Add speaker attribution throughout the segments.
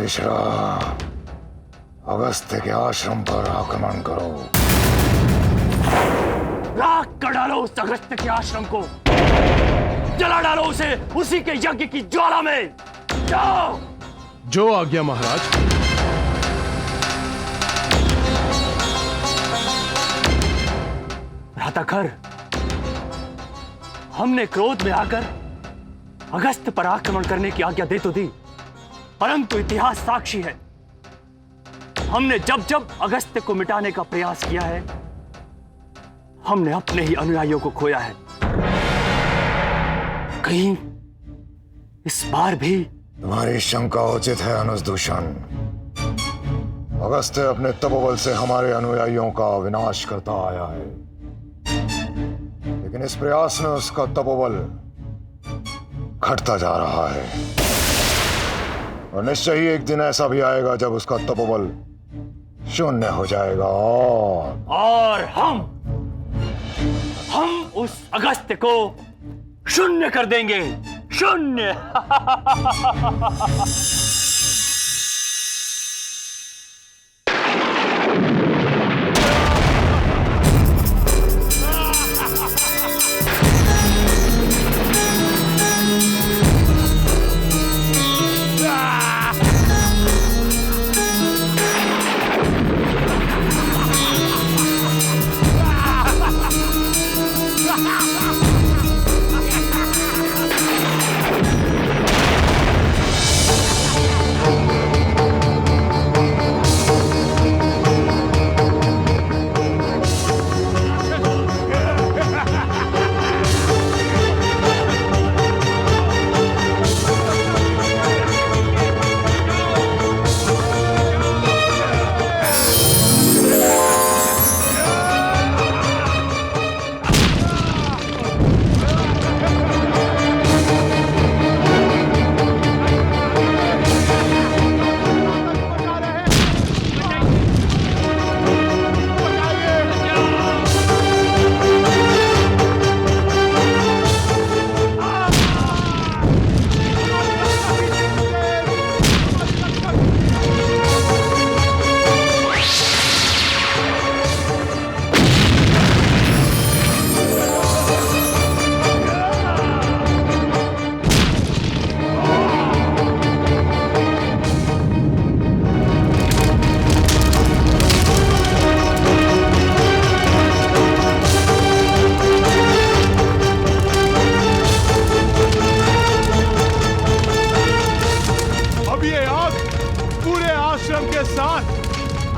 Speaker 1: तीसरा, अगस्त्य के आश्रम पर आक्रमण करो।
Speaker 2: राख कर डालो उस अगस्त्य के आश्रम को, जला डालो उसे उसी के यज्ञ की ज्वाला में। जाओ।
Speaker 3: जो आज्ञा महाराज।
Speaker 2: भ्राताखर, हमने क्रोध में आकर अगस्त्य पर आक्रमण करने की आज्ञा दे तो दी, परंतु इतिहास साक्षी है, हमने जब जब अगस्त्य को मिटाने का प्रयास किया है, हमने अपने ही अनुयायियों को खोया है। कहीं इस बार भी?
Speaker 1: तुम्हारी शंका उचित है अनुजदूषण। अगस्त्य अपने तपोबल से हमारे अनुयायियों का विनाश करता आया है, लेकिन इस प्रयास में उसका तपोबल घटता जा रहा है और निश्चय ही एक दिन ऐसा भी आएगा जब उसका तपोबल शून्य हो जाएगा
Speaker 2: और हम उस अगस्त्य को शून्य कर देंगे। शून्य।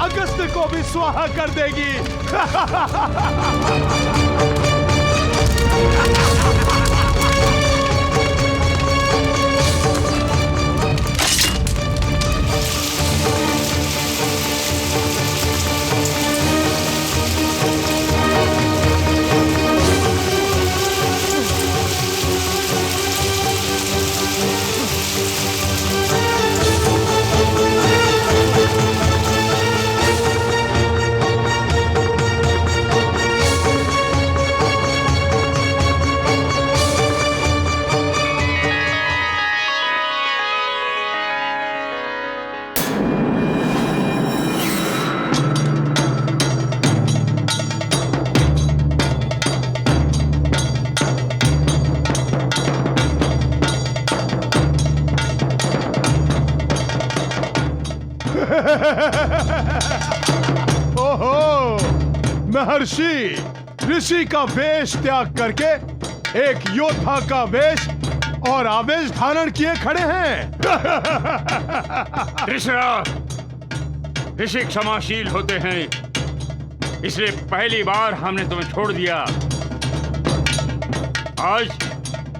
Speaker 3: अगस्त्य को भी स्वाहा कर देगी। ओहो, महर्षि ऋषि का वेश त्याग करके एक योद्धा का वेश और आवेश धारण किए खड़े हैं।
Speaker 4: ऋषि क्षमाशील होते हैं, इसलिए पहली बार हमने तुम्हें छोड़ दिया। आज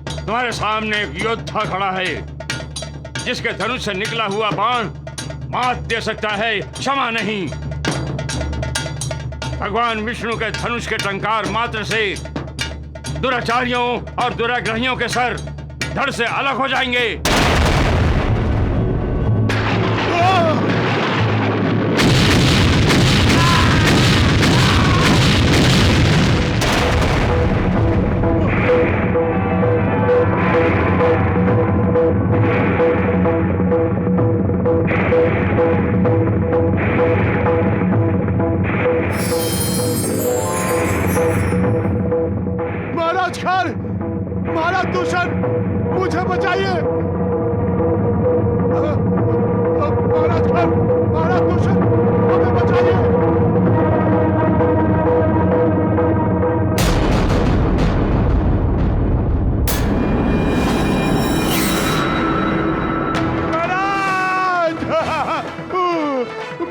Speaker 4: तुम्हारे सामने एक योद्धा खड़ा है जिसके धनुष से निकला हुआ बाण मात दे सकता है, क्षमा नहीं। भगवान विष्णु के धनुष के टंकार मात्र से दुराचारियों और दुराग्रहियों के सर धड़ से अलग हो जाएंगे।
Speaker 3: महाराज खान, महाराज दूषण, मुझे बचाइए। महाराज खान, महाराज दूषण, मुझे बचाइए।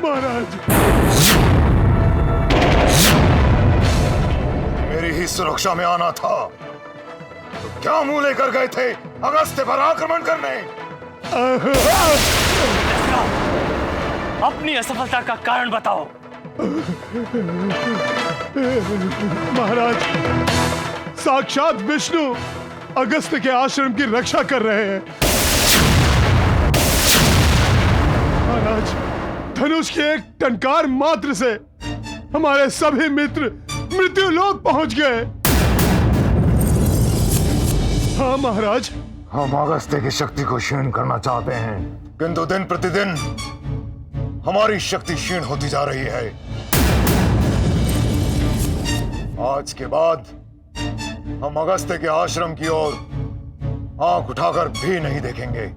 Speaker 3: महाराज,
Speaker 1: मेरी ही सुरक्षा में आना था तो क्या मुंह लेकर गए थे अगस्त्य पर आक्रमण करने?
Speaker 2: अपनी असफलता का कारण बताओ।
Speaker 3: महाराज, साक्षात विष्णु अगस्त्य के आश्रम की रक्षा कर रहे हैं। महाराज, धनुष के एक टंकार मात्र से हमारे सभी मित्र मृत्यु लोक पहुंच गए। हाँ महाराज,
Speaker 1: हम अगस्त्य की शक्ति को क्षीण करना चाहते हैं, किंतु दिन प्रतिदिन हमारी शक्ति क्षीण होती जा रही है। आज के बाद हम अगस्त्य के आश्रम की ओर आंख उठाकर भी नहीं देखेंगे।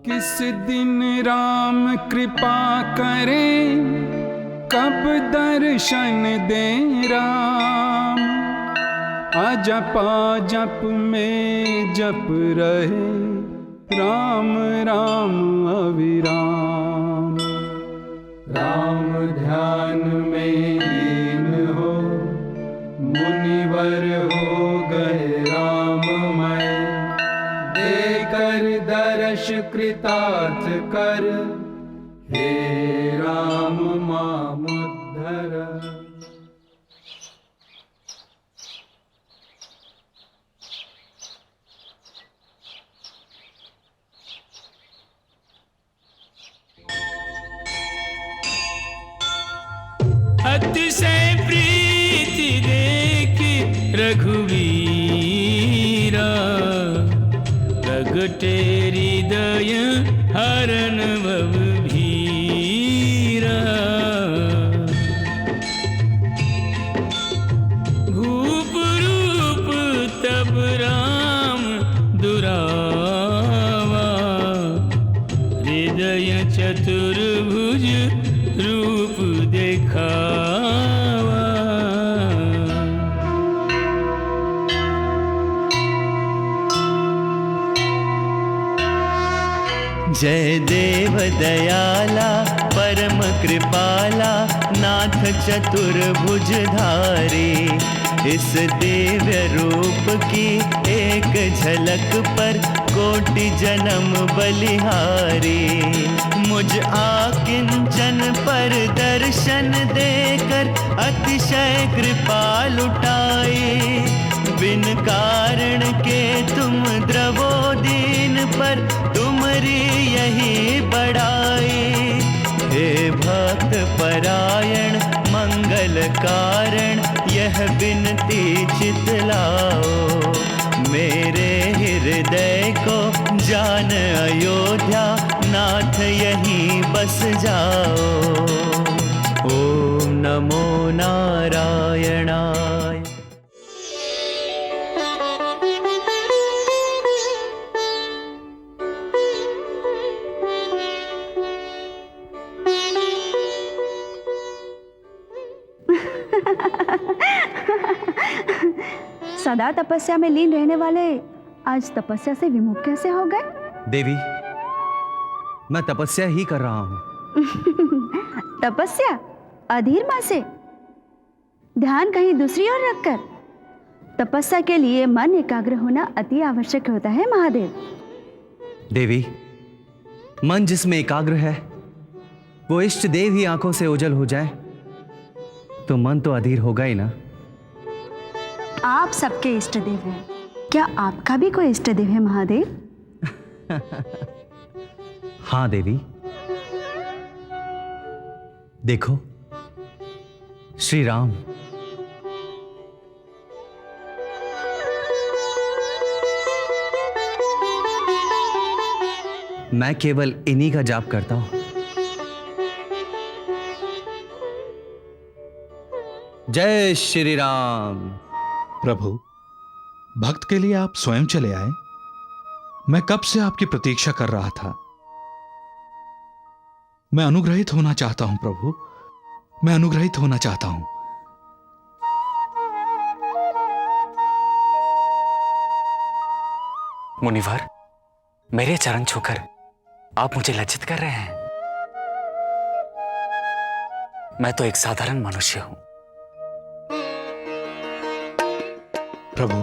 Speaker 5: किस दिन राम कृपा करें, कब दर्शन दे राम। अजपा जप में जप रहे, राम राम अविराम। राम ध्यान में लीन हो, मुनिवर हो गए राममय। देकर दर्श कृतार्थ कर, हे राम मामुद्धर।
Speaker 6: अतिशय प्रीति देख रघुवीरा, प्रगटे हृदय हरन भव भीरा। भूप रूप तब राम दुरावा, हृदय चतुर्भुज रूप देखावा।
Speaker 7: जय देव दयाला परम कृपाला, नाथ चतुर्भुजधारी। इस दिव्य रूप की एक झलक पर कोटि जन्म बलिहारी। मुझ आकिंचन पर दर्शन देकर अतिशय कृपा लुटाई। बिन कारण के तुम द्रवोदीन पर तुमरी यही बड़ाई। हे भक्त परायण मंगल कारण, यह बिनती चितलाओ। मेरे हृदय को जान अयोध्या, नाथ यहीं बस जाओ। ओम नमो नारायणाय।
Speaker 8: सदा तपस्या में लीन रहने वाले आज तपस्या से विमुख कैसे हो गए?
Speaker 9: देवी, मैं तपस्या ही कर रहा हूं।
Speaker 8: तपस्या अधीर माँ से? ध्यान कहीं दूसरी ओर रखकर। तपस्या के लिए मन एकाग्र होना अति आवश्यक होता है महादेव।
Speaker 9: देवी, मन जिसमें एकाग्र है वो इष्ट देव ही आंखों से ओझल हो जाए तो मन तो अधीर होगा ही ना।
Speaker 8: आप सबके इष्ट देव हैं, क्या आपका भी कोई इष्ट देव है महादेव?
Speaker 9: हाँ देवी, देखो श्री राम। मैं केवल इन्हीं का जाप करता हूं। जय श्री राम।
Speaker 10: प्रभु, भक्त के लिए आप स्वयं चले आए। मैं कब से आपकी प्रतीक्षा कर रहा था। मैं अनुग्रहित होना चाहता हूं प्रभु, मैं अनुग्रहित होना चाहता हूं।
Speaker 2: मुनिवर, मेरे चरण छूकर आप मुझे लज्जित कर रहे हैं। मैं तो एक साधारण मनुष्य हूं।
Speaker 10: प्रभु,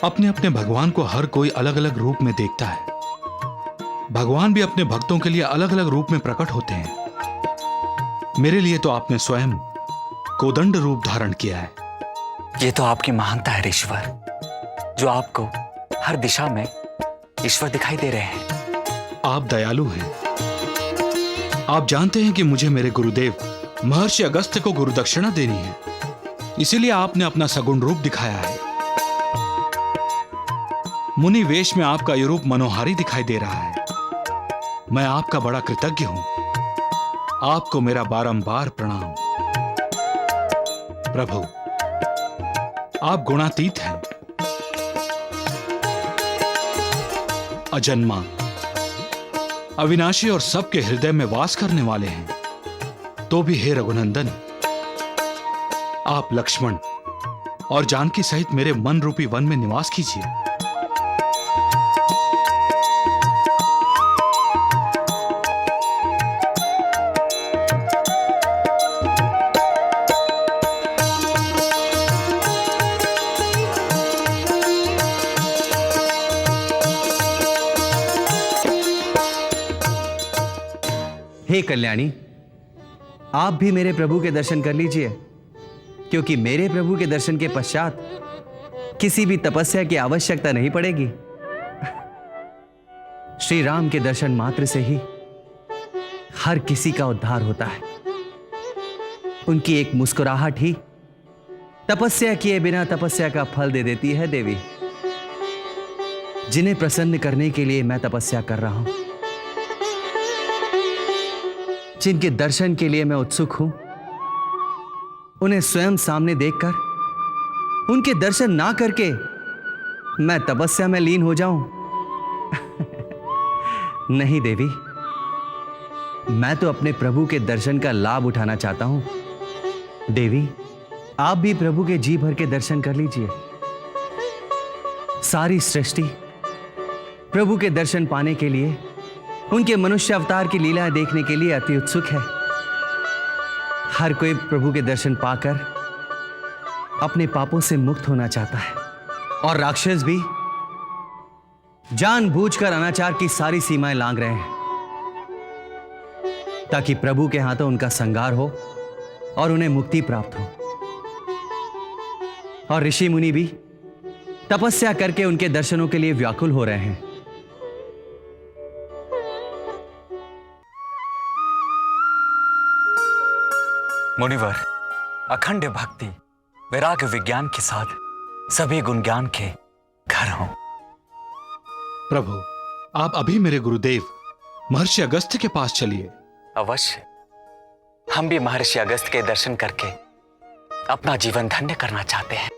Speaker 10: अपने अपने भगवान को हर कोई अलग अलग रूप में देखता है। भगवान भी अपने भक्तों के लिए अलग अलग रूप में प्रकट होते हैं। मेरे लिए तो आपने स्वयं कोदंड रूप धारण किया है।
Speaker 2: यह तो आपकी महानता है ईश्वर, जो आपको हर दिशा में ईश्वर दिखाई दे रहे हैं।
Speaker 10: आप दयालु हैं। आप जानते हैं कि मुझे मेरे गुरुदेव महर्षि अगस्त्य को गुरुदक्षिणा देनी है, इसीलिए आपने अपना सगुण रूप दिखाया है। मुनि वेश में आपका यह रूप मनोहारी दिखाई दे रहा है। मैं आपका बड़ा कृतज्ञ हूं। आपको मेरा बारंबार प्रणाम। प्रभु, आप गुणातीत हैं, अजन्मा, अविनाशी और सबके हृदय में वास करने वाले हैं। तो भी हे रघुनंदन, आप लक्ष्मण और जानकी सहित मेरे मन रूपी वन में निवास कीजिए।
Speaker 9: हे कल्याणी, आप भी मेरे प्रभु के दर्शन कर लीजिए, क्योंकि मेरे प्रभु के दर्शन के पश्चात किसी भी तपस्या की आवश्यकता नहीं पड़ेगी। श्री राम के दर्शन मात्र से ही हर किसी का उद्धार होता है। उनकी एक मुस्कुराहट ही तपस्या किए बिना तपस्या का फल दे देती है देवी। जिन्हें प्रसन्न करने के लिए मैं तपस्या कर रहा हूं, जिनके दर्शन के लिए मैं उत्सुक हूं, उन्हें स्वयं सामने देखकर उनके दर्शन ना करके मैं तपस्या में लीन हो जाऊं? नहीं देवी, मैं तो अपने प्रभु के दर्शन का लाभ उठाना चाहता हूं। देवी, आप भी प्रभु के जी भर के दर्शन कर लीजिए। सारी सृष्टि प्रभु के दर्शन पाने के लिए, उनके मनुष्य अवतार की लीलाएं देखने के लिए अति उत्सुक है। हर कोई प्रभु के दर्शन पाकर अपने पापों से मुक्त होना चाहता है, और राक्षस भी जानबूझकर अनाचार की सारी सीमाएं लांघ रहे हैं, ताकि प्रभु के हाथों उनका संहार हो और उन्हें मुक्ति प्राप्त हो। और ऋषि मुनि भी तपस्या करके उनके दर्शनों के लिए व्याकुल हो रहे हैं।
Speaker 2: मुनिवर, अखंड भक्ति वैराग विज्ञान के साथ सभी गुण ज्ञान के घर हों।
Speaker 10: प्रभु, आप अभी मेरे गुरुदेव महर्षि अगस्त्य के पास चलिए।
Speaker 2: अवश्य, हम भी महर्षि अगस्त्य के दर्शन करके अपना जीवन धन्य करना चाहते हैं।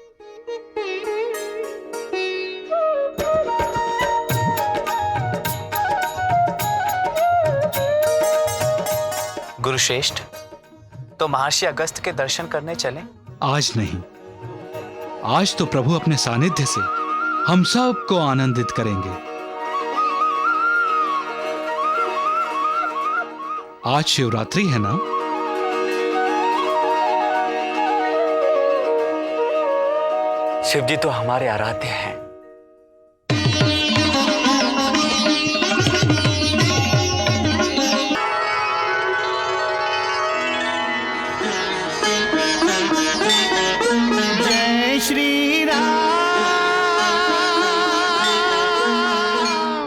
Speaker 2: गुरुश्रेष्ठ, तो महर्षि अगस्त्य के दर्शन करने चलें?
Speaker 10: आज नहीं, आज तो प्रभु अपने सानिध्य से हम सबको आनंदित करेंगे। आज शिवरात्रि है ना?
Speaker 2: शिव जी तो हमारे आराध्य हैं।
Speaker 7: जय श्री